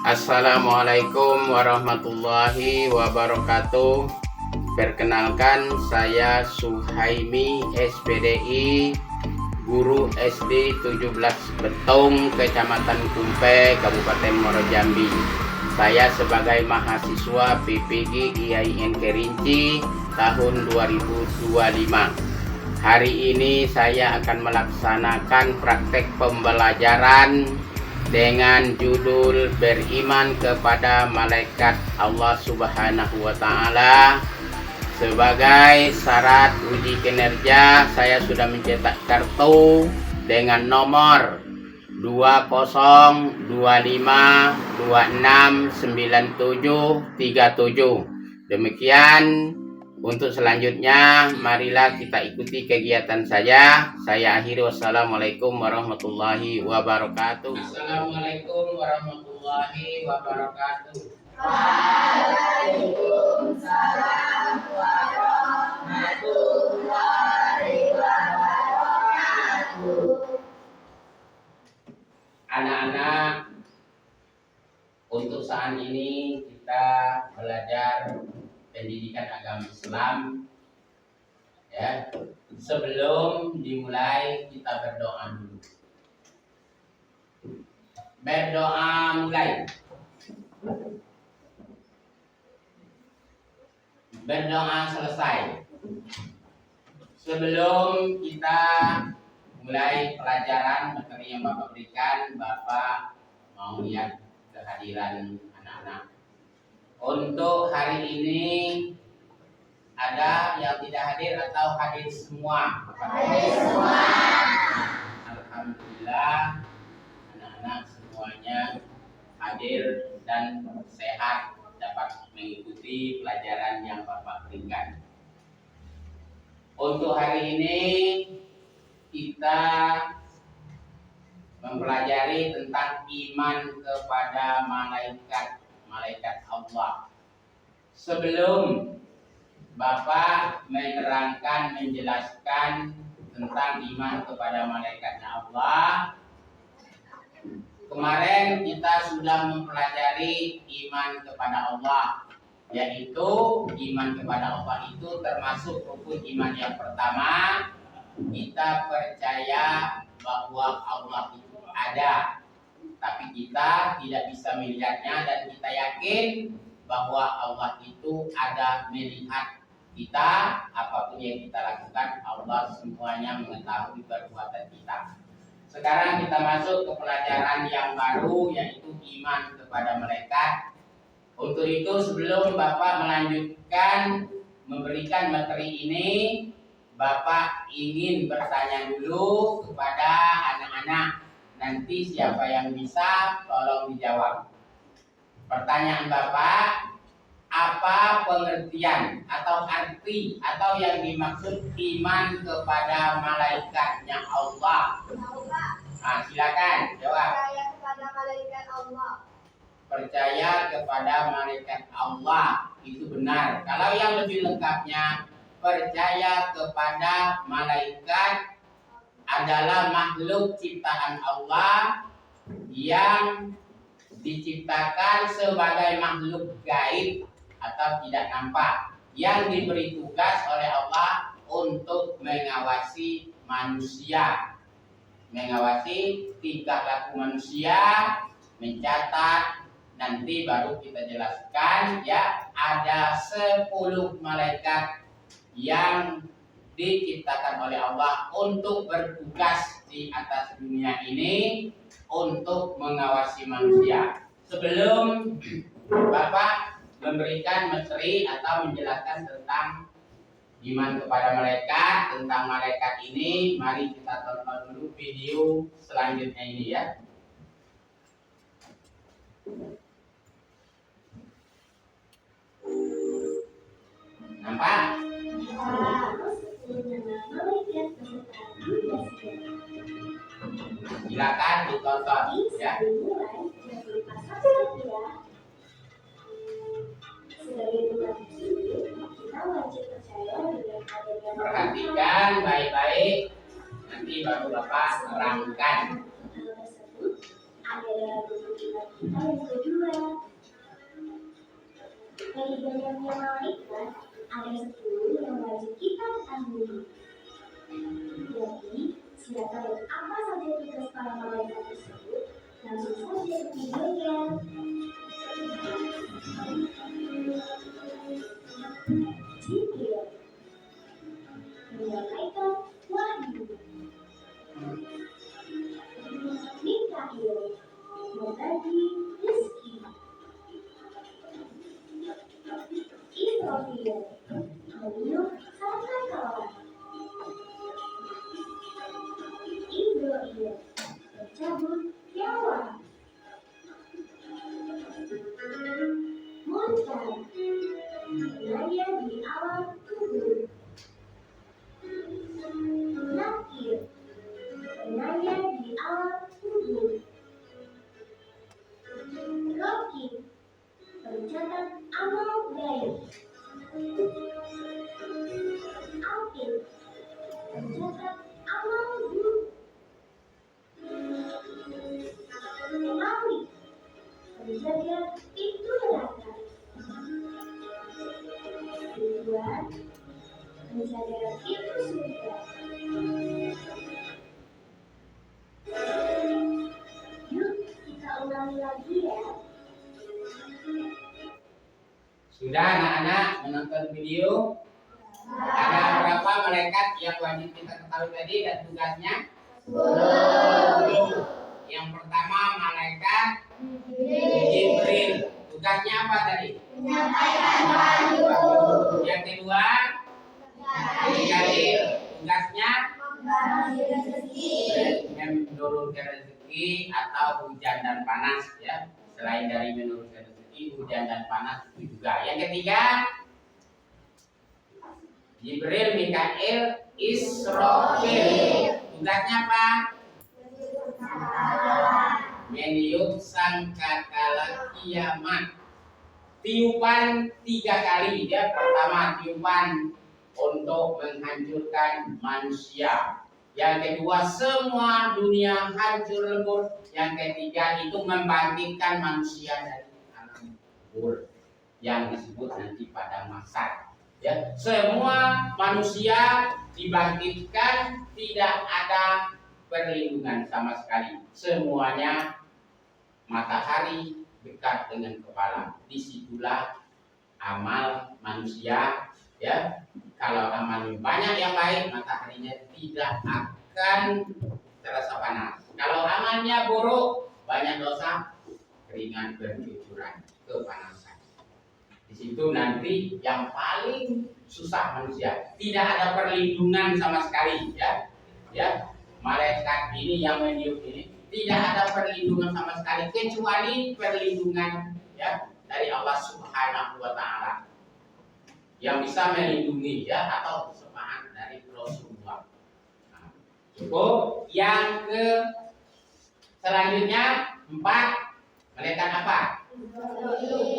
Assalamualaikum warahmatullahi wabarakatuh. Perkenalkan, saya Suhaimi SPDI, guru SD 17 Betung, Kecamatan Kumpe, Kabupaten Muaro Jambi. Saya sebagai mahasiswa PPG IAIN Kerinci tahun 2025. Hari ini saya akan melaksanakan praktek pembelajaran dengan judul beriman kepada malaikat Allah Subhanahu wa Ta'ala. Sebagai syarat uji kinerja, saya sudah mencetak kartu dengan nomor 2025269737. Demikian. Untuk selanjutnya, marilah kita ikuti kegiatan saja. Saya akhiri. Wassalamualaikum warahmatullahi wabarakatuh. Assalamualaikum warahmatullahi wabarakatuh. Waalaikumsalam warahmatullahi wabarakatuh. Anak-anak, untuk saat ini kita belajar pendidikan agama Islam, ya. Sebelum dimulai, kita berdoa dulu. Berdoa mulai. Berdoa selesai. Sebelum kita mulai pelajaran materi yang Bapak berikan, Bapak mau lihat kehadiran anak-anak. Untuk hari ini ada yang tidak hadir atau hadir semua? Hadir semua. Alhamdulillah, anak-anak semuanya hadir dan sehat, dapat mengikuti pelajaran yang Bapak berikan. Untuk hari ini kita mempelajari tentang iman kepada malaikat Allah. Sebelum Bapak menerangkan, menjelaskan tentang iman kepada malaikatnya Allah, kemarin kita sudah mempelajari iman kepada Allah, yaitu iman kepada Allah itu termasuk rukun iman yang pertama. Kita percaya bahwa Allah itu ada, tapi kita tidak bisa melihatnya, dan kita yakin bahwa Allah itu ada melihat kita. Apapun yang kita lakukan, Allah semuanya mengetahui perbuatan kita. Sekarang kita masuk ke pelajaran yang baru, yaitu iman kepada malaikat. Untuk itu, sebelum Bapak melanjutkan memberikan materi ini, Bapak ingin bertanya dulu kepada anak-anak. Nanti siapa yang bisa, tolong dijawab. Pertanyaan Bapak, apa pengertian atau arti atau yang dimaksud iman kepada malaikatnya Allah? Silakan jawab. Percaya kepada malaikat Allah. Percaya kepada malaikat Allah, itu benar. Kalau yang lebih lengkapnya, percaya kepada malaikat adalah makhluk ciptaan Allah yang diciptakan sebagai makhluk gaib atau tidak nampak, yang diberi tugas oleh Allah untuk mengawasi manusia, mengawasi tingkah laku manusia, mencatat. Nanti baru kita jelaskan, ya, ada 10 malaikat yang diciptakan oleh Allah untuk bertugas di atas dunia ini untuk mengawasi manusia. Sebelum Bapak memberikan materi atau menjelaskan tentang iman kepada malaikat, tentang malaikat ini, mari kita tonton dulu video selanjutnya ini, ya. Nampak? Silakan ditonton, ya. Perhatikan baik-baik, nanti baru Bapak terangkan. kita yang kedua. Dari banyaknya malaikat, ada 10 yang wajib kita ketahui. Jadi, siapa dan apa saja tugas para malaikat tersebut, langsung saja ke videonya. Jibril menyampaikan wahyu. Mikail membagi rezeki. Israfil meniup sangkakala. Israfil mencabut nyawa. Munkar menanya di alam kubur. Nakir menanya di alam kubur. Rokib mencatat amal baik. Alkif mencatat amal buruk. Malik menjaga pintu neraka. Ridwan menjaga pintu surga. Yuk kita ulangi lagi ya. Sudah anak-anak menonton video? Ada berapa malaikat yang wajib kita ketahui tadi dan tugasnya? 10. Yang pertama malaikat Jibril. Tugasnya apa tadi? Menyampaikan wahyu. Yang kedua Mikail. Tugasnya Membagi rezeki. menurunkan rezeki atau hujan dan panas ya. Selain dari menurunkan rezeki, hujan dan panas itu juga. Yang ketiga Jibril, Mikail, Israfil. Tugasnya apa? Meniup sangkakala kiamat. Tiupan 3 kali ya. Pertama tiupan untuk menghancurkan manusia. Yang kedua semua dunia hancur lebur. Yang ketiga itu membangkitkan manusia dari alam kubur yang disebut nanti pada masa. Ya, semua manusia dibangkitkan, tidak ada perlindungan sama sekali. Semuanya matahari dekat dengan kepala. Disitulah amal manusia ya. Kalau amalnya banyak yang baik, mataharinya tidak akan terasa panas. Kalau amalnya buruk, banyak dosa, keringat bercucuran, kepanasan. Di situ nanti yang paling susah manusia, tidak ada perlindungan sama sekali ya. Ya, malaikat ini yang meniup ini tidak ada perlindungan sama sekali kecuali perlindungan ya dari Allah Subhanahu wa taala yang bisa melindungi ya atau syafaat dari Rasulullah. Nah, cukup. Yang ke selanjutnya 4 malaikat apa?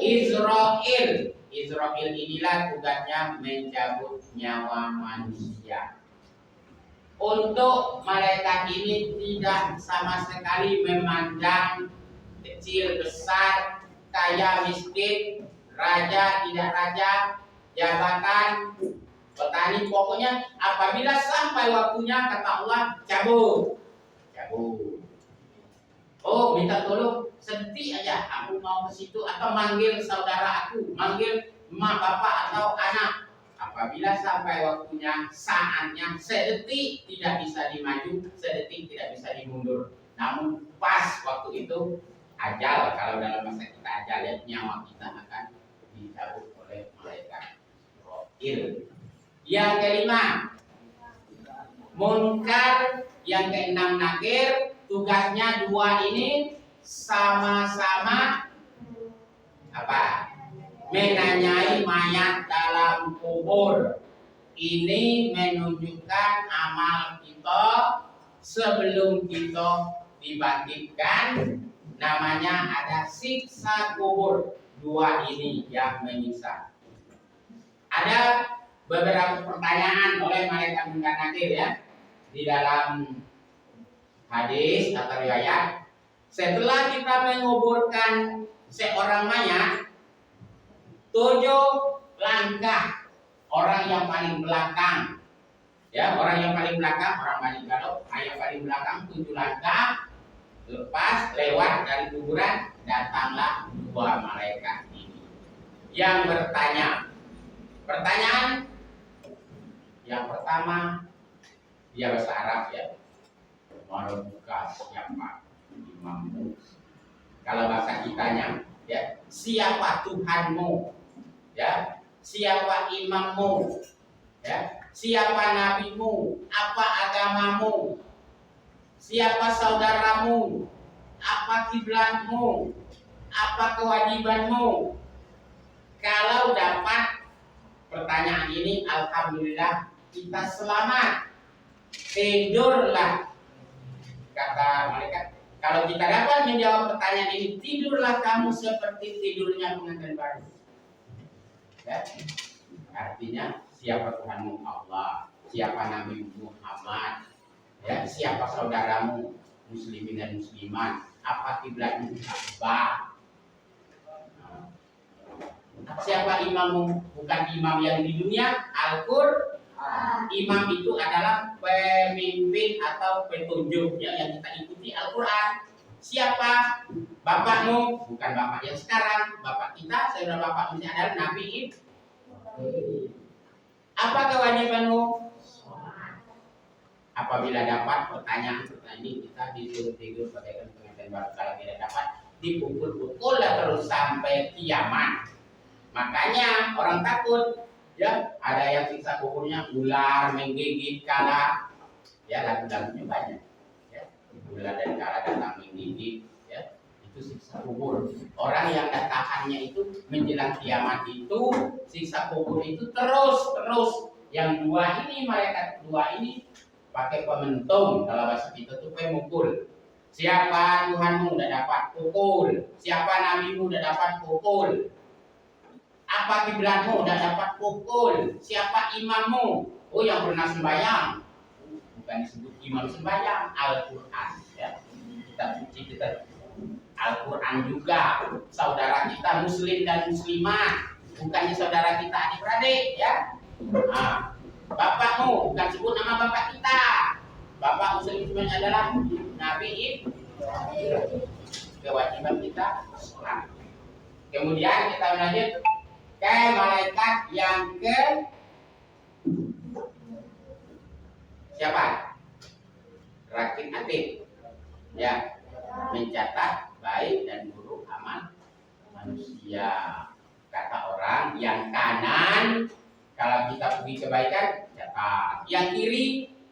Israfil. Israfil inilah tugasnya mencabut nyawa manusia. Untuk malaikat ini tidak sama sekali memandang kecil besar, kaya miskin, raja tidak raja, jabatan, petani, pokoknya apabila sampai waktunya kata Allah cabut. Oh, minta tolong sedikit aja, aku mau ke situ atau manggil saudara aku, manggil emak bapak atau anak. Apabila sampai waktunya, saatnya, sedetik tidak bisa dimaju, sedetik tidak bisa dimundur. Namun pas waktu itu ajal, kalau dalam masa kita ajal ya, nyawa kita akan dicabut oleh malaikat Israfil. Yang kelima Munkar. Yang keenam Nakir. Tugasnya 2 ini sama-sama apa? Menanyai mayat dalam kubur. Ini menunjukkan amal kita sebelum kita dibangkitkan. Namanya ada siksa kubur. 2 ini yang menyiksa. Ada beberapa pertanyaan oleh malaikat Munkar Nakir ya di dalam hadis atau riwayat. Setelah kita menguburkan seorang mayat, 7 langkah orang yang paling belakang, ya, orang yang paling belakang, orang paling galop, yang paling belakang 7 langkah, lepas lewat dari kuburan, datanglah 2 malaikat ini yang bertanya. Pertanyaan yang pertama, dia bahasa Arab, ya. Marabuka, siapa imammu? Kalau bahasa kitanya, ya, siapa Tuhanmu? Ya, siapa imammu? Ya, siapa nabimu? Apa agamamu? Siapa saudaramu? Apa kiblatmu? Apa kewajibanmu? Kalau dapat pertanyaan ini, alhamdulillah kita selamat. Tidurlah, kata malaikat. Kalau kita dapat menjawab pertanyaan ini, tidurlah kamu seperti tidurnya pengantin baru. Ya. Artinya, siapa Tuhanmu? Allah. Siapa Nabi Muhammad? Ya, siapa saudaramu? Muslimin dan muslimat. Apa kiblatmu? Ka'bah. Siapa imammu? Bukan imam yang di dunia, Al-Qur'an. Imam itu adalah pemimpin atau petunjuk, ya, yang kita ikuti Al-Qur'an. Siapa? Bapakmu? Bukan bapak yang sekarang. Bapak kita, saudara bapak ini adalah Nabi Ibrahim. Apa kewajibanmu? Apabila dapat pertanyaan ini, kita disuruh tidur bagaikan pengantin baru. Kalau tidak dapat, dipukul-pukul terus sampai kiamat. Makanya orang takut, ya, ada yang siksa kuburnya ular menggigit kala, ya, lagu-lagunya banyak, ya, ular dan kala datang menggigit, ya, itu siksa kubur. Orang yang datahannya itu menjelang kiamat itu siksa kubur itu terus. Yang 2 ini, malaikat 2 ini pakai pementung, kalau bahasa kita itu pemukul. Siapa Tuhanmu? Udah dapat pukul. Siapa nabimu? Udah dapat pukul. Apa kiblatmu? Udah dapat pukul. Siapa imammu? Oh, yang pernah sembahyang. Bukan disebut imam sembahyang, Al-Qur'an, ya. Kita suci, kita Al-Qur'an juga. Saudara kita muslim dan muslimat, bukannya saudara kita adik-beradik, ya. Nah, bapakmu, bukan sebut nama bapak kita. Bapak muslim adalah Nabi Ibrahim. Kewajiban kita sholat. Kemudian kita lanjut ke malaikat yang ke siapa? Rakib atid, ya, mencatat baik dan buruk amal manusia. Kata orang yang kanan, kalau kita pergi kebaikan, catat. Yang kiri,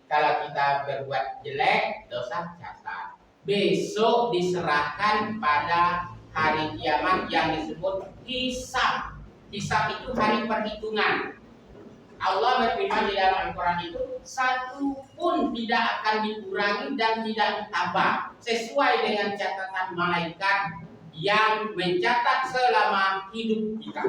kalau kita berbuat jelek, dosa, catat. Besok diserahkan pada hari kiamat yang disebut hisab. Hisab itu hari perhitungan. Allah berfirman di dalam Al-Quran itu, 1 pun tidak akan dikurangi dan tidak ditambah, sesuai dengan catatan malaikat yang mencatat selama hidup kita.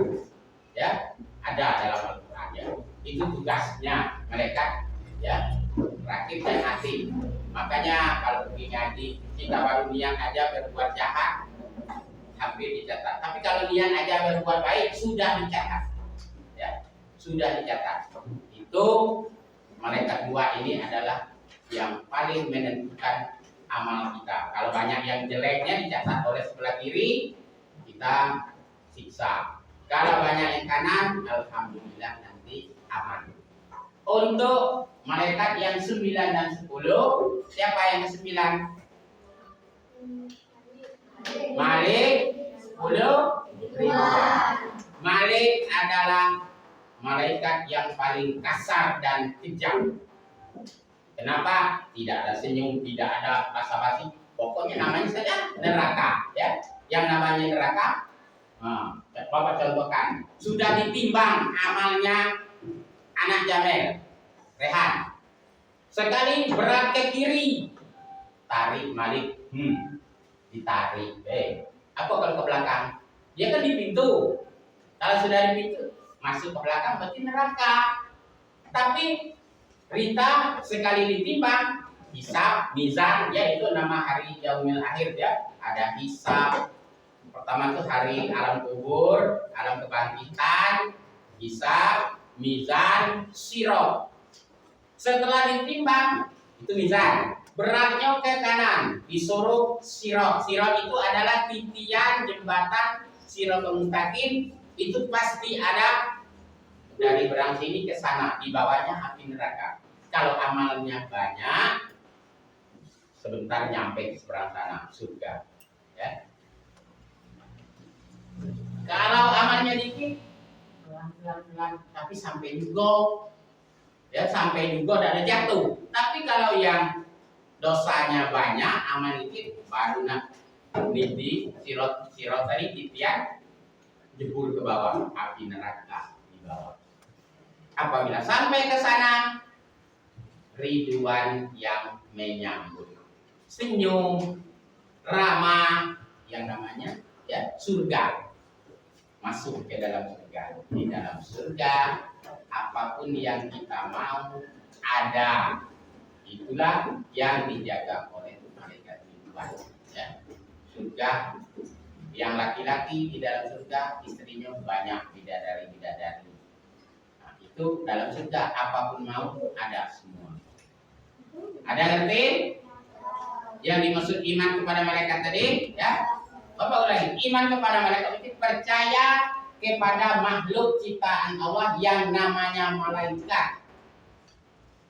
Ya, ada dalam Al-Quran, ya. Itu tugasnya malaikat, ya, rakib dan atid. Makanya kalau pergi ngaji, kita baru niat aja berbuat jahat, hampir dicatat. Tapi kalau niat aja berbuat baik, sudah dicatat, ya, sudah dicatat. Itu malaikat 2 ini adalah yang paling menentukan amal kita. Kalau banyak yang jeleknya dicatat oleh sebelah kiri, kita siksa. Kalau banyak yang kanan, alhamdulillah nanti aman. Untuk malaikat yang 9 dan 10, siapa yang ke-9? Malik 10 Ridwan. Malik adalah malaikat yang paling kasar dan kejam. Kenapa? Tidak ada senyum, tidak ada basa-basi. Pokoknya namanya saja neraka, ya. Yang namanya neraka, Bapak contohkan, sudah ditimbang amalnya anak Jamel, Rehan. Sekali berat ke kiri, tarik Malik, ditarik. Apa kalau ke belakang? Dia kan di pintu. Kalau sudah di pintu, masuk ke belakang berarti neraka. Tapi Rita sekali ditimbang, hisab, mizan, yaitu nama hari yaumil akhir, ya, ada hisab. Pertama itu hari alam kubur, alam kebangkitan, hisab, mizan, sirat. Setelah ditimbang, itu mizan. Beratnya ke kanan, disuruh sirat. Sirat itu adalah titian jembatan Siratul Mustaqim. Itu pasti ada dari berang sini ke sana, di bawahnya api neraka. Kalau amalnya banyak, sebentar nyampe ke seberang sana, surga. Ya. Kalau amalnya dikit, pelan-pelan, tapi sampai juga, ya sampai juga dan jatuh. Tapi kalau yang dosanya banyak, amal dikit, baru nak di sirot tadi titian jebur ke bawah, api neraka di bawah. Apabila sampai ke sana, ridwan yang menyambut, senyum, ramah, yang namanya ya surga. Masuk ke dalam surga. Di dalam surga, apapun yang kita mau ada. Itulah yang dijaga oleh malaikat ridwan. Ya. Surga yang laki-laki di dalam surga, istrinya banyak bidadari-bidadari. Nah, itu dalam surga apapun mau ada semua. Ada ngerti? Yang dimaksud iman kepada malaikat tadi, ya. Bapak ulangi, iman kepada malaikat itu percaya kepada makhluk ciptaan Allah yang namanya malaikat.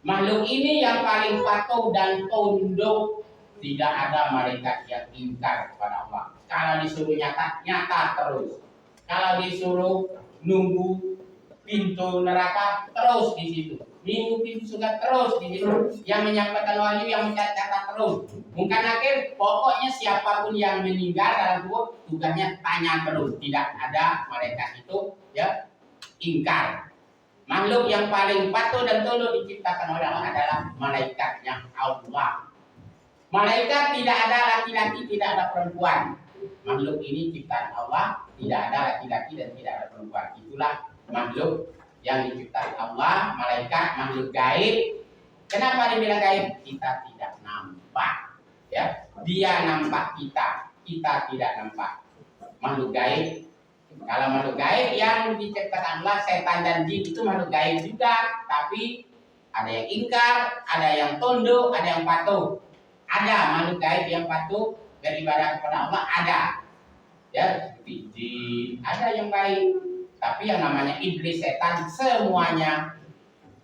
Makhluk ini yang paling patuh dan tunduk. Tidak ada malaikat yang ingkar kepada Allah. Kalau disuruh nyata, nyata terus. Kalau disuruh nunggu pintu neraka, terus di situ. Minggu pintu surga, terus di situ. Yang menyampaikan wahyu, yang mencatat terus. Mungkin akhir, pokoknya siapapun yang meninggal dalam tubuh, tugasnya tanya terus. Tidak ada malaikat itu ya ingkar. Makhluk yang paling patuh dan tunduk diciptakan oleh Allah adalah malaikatnya Allah. Malaikat tidak ada laki-laki, tidak ada perempuan. Makhluk ini ciptaan Allah, tidak ada laki-laki dan tidak ada perempuan. Itulah makhluk yang diciptakan Allah, malaikat, makhluk gaib. Kenapa dibilang gaib? Kita tidak nampak. Ya, dia nampak kita, kita tidak nampak. Makhluk gaib. Kalau makhluk gaib yang diciptakan Allah, setan dan jin itu makhluk gaib juga, tapi ada yang ingkar, ada yang tunduk, ada yang patuh. Ada makhluk gaib yang patuh beribadah kepada Allah, ada. Ya, seperti jin, ada yang baik. Tapi yang namanya iblis, setan, semuanya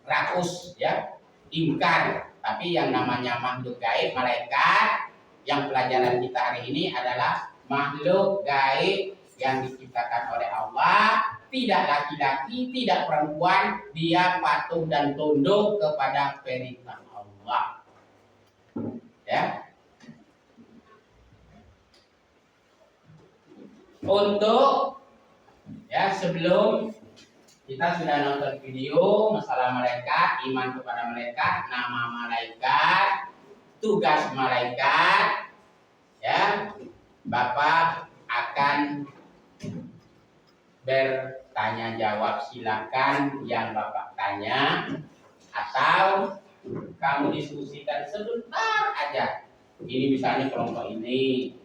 rakus, ya, ingkar. Tapi yang namanya makhluk gaib, malaikat, yang pelajaran kita hari ini adalah makhluk gaib yang diciptakan oleh Allah, tidak laki-laki, tidak perempuan, dia patuh dan tunduk kepada perintah Allah. Ya. Untuk ya sebelum kita sudah nonton video masalah malaikat, iman kepada malaikat, nama malaikat, tugas malaikat, ya, Bapak akan bertanya jawab. Silakan yang Bapak tanya atau kamu diskusikan sebentar aja. Ini misalnya kelompok ini,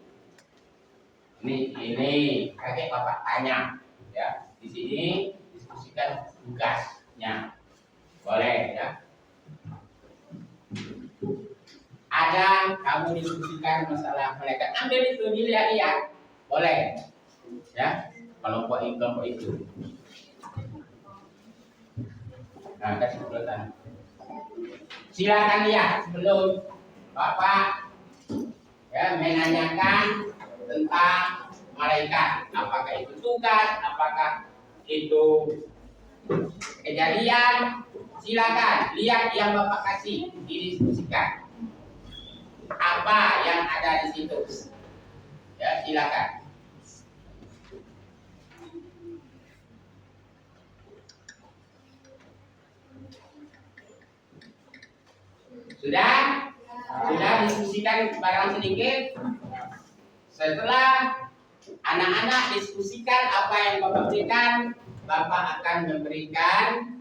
kakek Bapak tanya, ya, di sini diskusikan tugasnya, boleh ya. Ada kamu diskusikan masalah malaikat, ambil itu dilihat, boleh, ya, kelompok itu. Nah, kasih pelan. Silakan lihat sebelum Bapak ya menanyakan tentang malaikat, apakah itu tugas, apakah itu kejadian. Silakan lihat yang Bapak kasih, didiskusikan apa yang ada di situ, ya, silakan. Sudah diskusikan barang sedikit. Setelah anak-anak diskusikan apa yang Bapak berikan, Bapak akan memberikan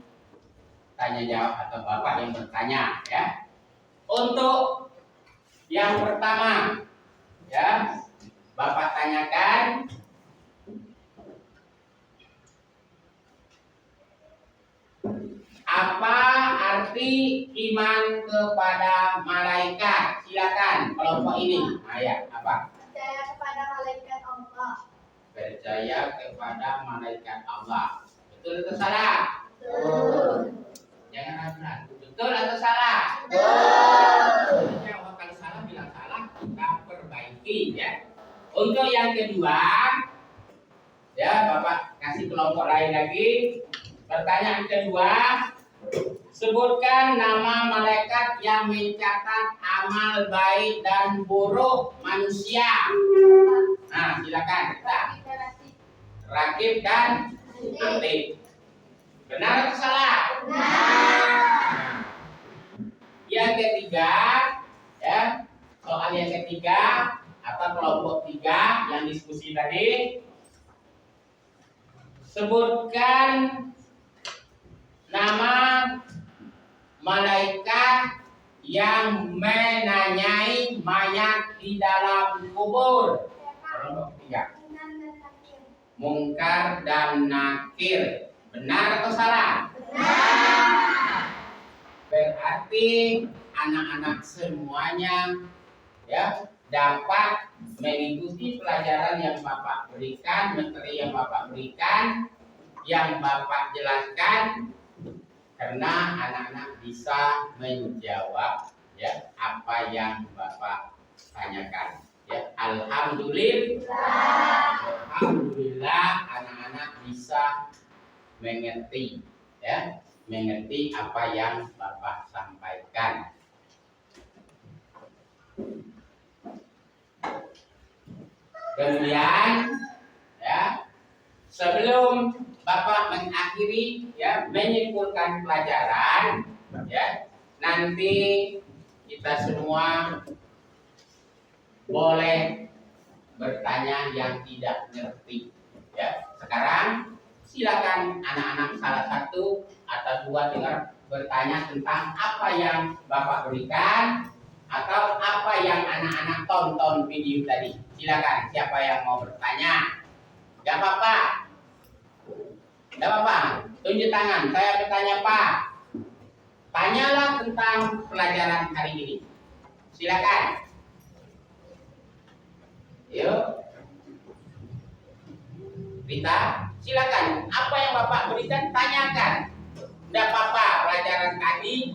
tanya jawab atau Bapak yang bertanya, ya. Untuk yang pertama, ya, Bapak tanyakan. Apa arti iman kepada malaikat? Silakan kelompok ini. Ya, apa? Percaya kepada malaikat Allah. Percaya kepada malaikat Allah. Betul atau salah? Betul. Jangan ragu-ragu. Betul atau salah? Betul. Kalau salah bilang salah, kita perbaiki ya. Untuk yang kedua, ya Bapak kasih kelompok lain lagi. Pertanyaan kedua, sebutkan nama malaikat yang mencatat amal baik dan buruk manusia. Nah, silakan kita. Rakib dan Atid. Benar atau salah? Benar. Yang ketiga, ya, soal yang ketiga atau kelompok 3 yang diskusi tadi, sebutkan nama malaikat yang menanyai mayat di dalam kubur. Kelompok 3. Mungkar dan Nakir. Benar atau salah? Benar. Berarti anak-anak semuanya ya dapat mengikuti pelajaran yang Bapak berikan, materi yang Bapak berikan, yang Bapak jelaskan, karena anak-anak bisa menjawab ya apa yang Bapak tanyakan. Ya, alhamdulillah anak-anak bisa mengerti ya, mengerti apa yang Bapak sampaikan. Kemudian ya, sebelum Bapak mengakhiri ya, menyimpulkan pelajaran ya, nanti kita semua boleh bertanya yang tidak ngerti ya. Sekarang silakan anak-anak salah satu atau 2 dengar bertanya tentang apa yang Bapak berikan atau apa yang anak-anak tonton video tadi. Silakan, siapa yang mau bertanya? Gak apa-apa. Gak apa-apa. Tunjuk tangan. Saya bertanya, Pak. Tanyalah tentang pelajaran hari ini. Silakan. Yuk. Rita, silakan. Apa yang Bapak berikan, tanyakan. Tidak apa-apa, pelajaran tadi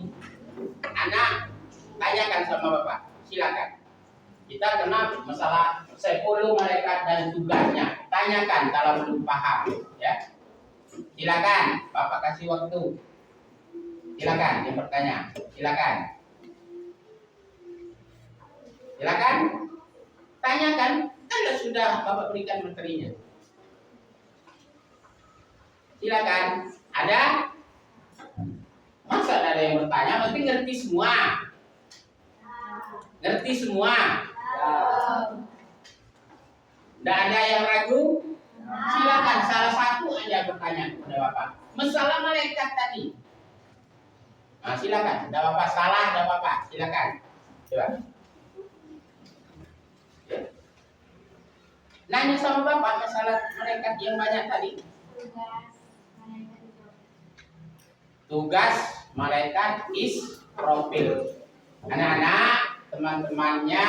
anak tanyakan sama Bapak. Silakan. Kita kenal masalah 10 malaikat dan tugasnya. Tanyakan kalau belum paham, ya. Silakan, Bapak kasih waktu. Silakan yang bertanya. Silakan. Silakan. Tanyakan, kan sudah Bapak berikan materinya. Silakan. Ada? Masa ada yang bertanya? Berarti ngerti semua. Ngerti semua. Tidak ada yang ragu? Silakan. Salah satu aja bertanya kepada Bapak. Masalah malaikat tadi. Nah, silakan. Tidak apa-apa. Salah, tidak apa-apa. Silakan. Coba. Nanya sama Bapak masalah malaikat yang banyak tadi. Tugas malaikat Israfil. Anak-anak, teman-temannya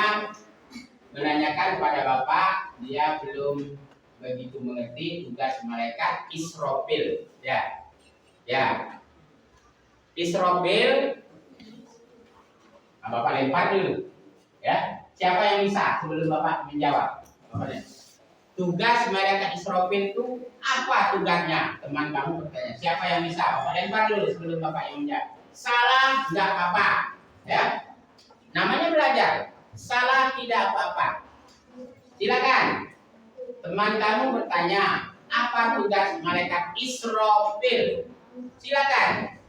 menanyakan kepada Bapak, dia belum begitu mengerti tugas malaikat Israfil. Ya. Ya. Israfil. Nah, Bapak lempar dulu. Ya. Siapa yang bisa sebelum Bapak menjawab? Bapaknya. Tugas malaikat Israfil itu apa tugasnya? Teman kamu bertanya. Siapa yang bisa? Bapak lempar dulu sebelum Bapak yang menjawab. Salah nggak apa-apa, ya. Namanya belajar. Salah tidak apa-apa. Silakan. Teman kamu bertanya, apa tugas malaikat Israfil? Silakan.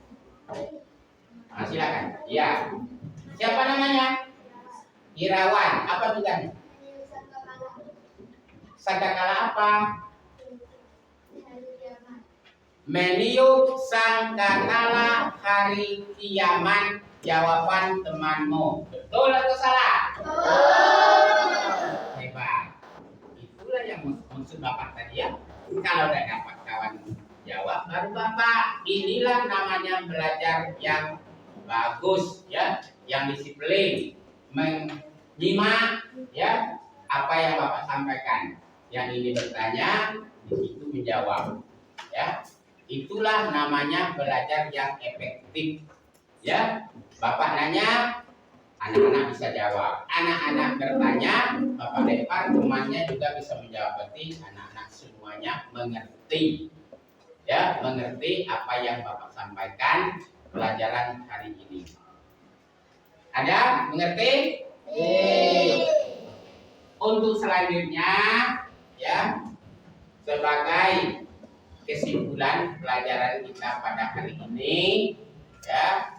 Nah, silakan. Ya. Siapa namanya? Irawan. Apa tugasnya? Sangkakala apa? Meniup sangkakala hari kiamat. Jawaban temanmu. Betul atau salah? Betul. Hebat. yang maksud Bapak tadi ya. Kalau udah dapat kawan jawab, baru Bapak, inilah namanya belajar yang bagus ya, yang disiplin, menyimak ya apa yang Bapak sampaikan. Yang ini bertanya, di situ menjawab ya. Itulah namanya belajar yang efektif ya. Bapak nanya, anak-anak bisa jawab. Anak-anak bertanya, Bapak lempar, temannya juga bisa menjawab. Berarti anak-anak semuanya mengerti ya, mengerti apa yang Bapak sampaikan pelajaran hari ini. Ada mengerti? Untuk selanjutnya ya, sebagai kesimpulan pelajaran kita pada hari ini ya,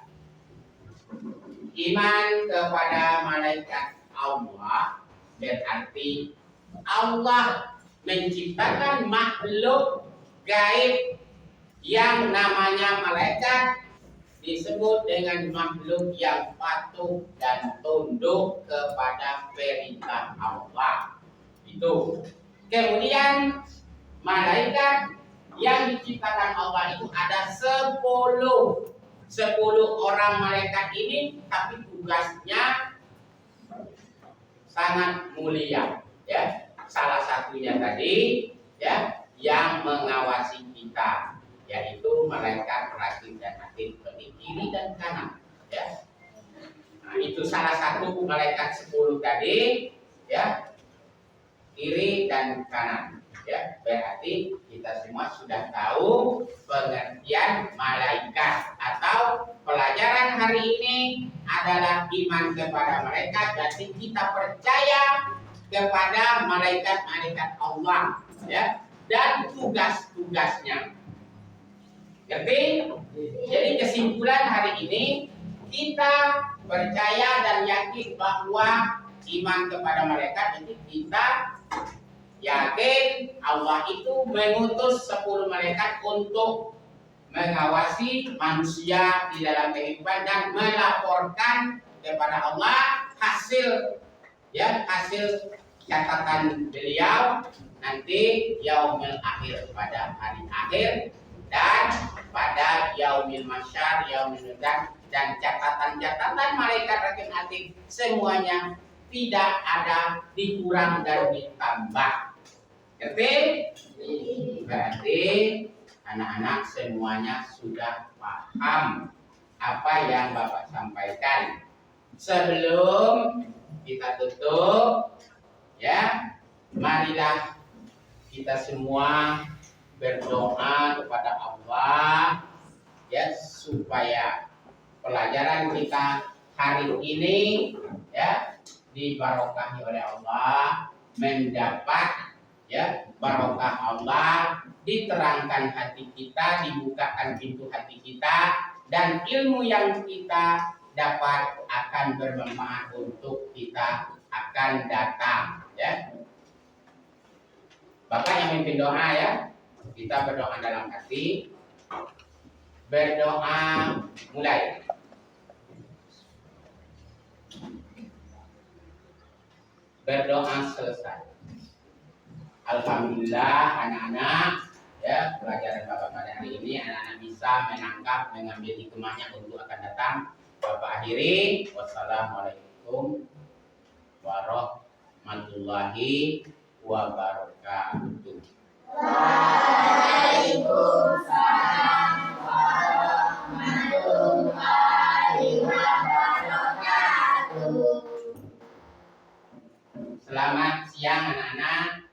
iman kepada malaikat Allah berarti Allah menciptakan makhluk gaib yang namanya malaikat, disebut dengan makhluk yang patuh dan tunduk kepada perintah Allah. Itu. Kemudian malaikat yang diciptakan Allah itu ada 10 orang malaikat ini, tapi tugasnya sangat mulia ya. Salah satunya tadi ya, yang mengawasi kita, yaitu malaikat rakib dan atid, berarti kiri dan kanan ya. Nah, itu salah satu malaikat 10 tadi ya, kiri dan kanan ya. Berarti kita semua sudah tahu pengertian malaikat, atau pelajaran hari ini adalah iman kepada malaikat. Berarti kita percaya kepada malaikat-malaikat Allah ya, dan tugas-tugasnya. Ngerti? Jadi kesimpulan hari ini, kita percaya dan yakin bahwa iman kepada malaikat, jadi kita yakin Allah itu mengutus 10 malaikat untuk mengawasi manusia di dalam kehidupan dan melaporkan kepada Allah hasil ya, hasil catatan beliau nanti yaumil akhir, pada hari akhir, dan pada yaumil masyar, yaumil mizan, dan catatan-catatan malaikat rakib atid semuanya tidak ada dikurang dan ditambah. Ngerti? Berarti anak-anak semuanya sudah paham apa yang Bapak sampaikan. Sebelum kita tutup ya, marilah kita semua berdoa kepada Allah ya, supaya pelajaran kita hari ini ya dibarokahi oleh Allah, mendapat ya barokah Allah, diterangkan hati kita, dibukakan pintu hati kita, dan ilmu yang kita dapat akan bermanfaat untuk kita akan datang ya. Bapak yang memimpin doa ya, kita berdoa dalam hati. Berdoa mulai. Berdoa selesai. Alhamdulillah anak-anak ya, pelajaran Bapak pada hari ini anak-anak bisa menangkap, mengambil hikmahnya untuk akan datang. Bapak akhiri, wassalamualaikum warahmatullahi wabarakatuh. Waalaikumsalam warahmatullahi wabarakatuh. Selamat siang anak-anak.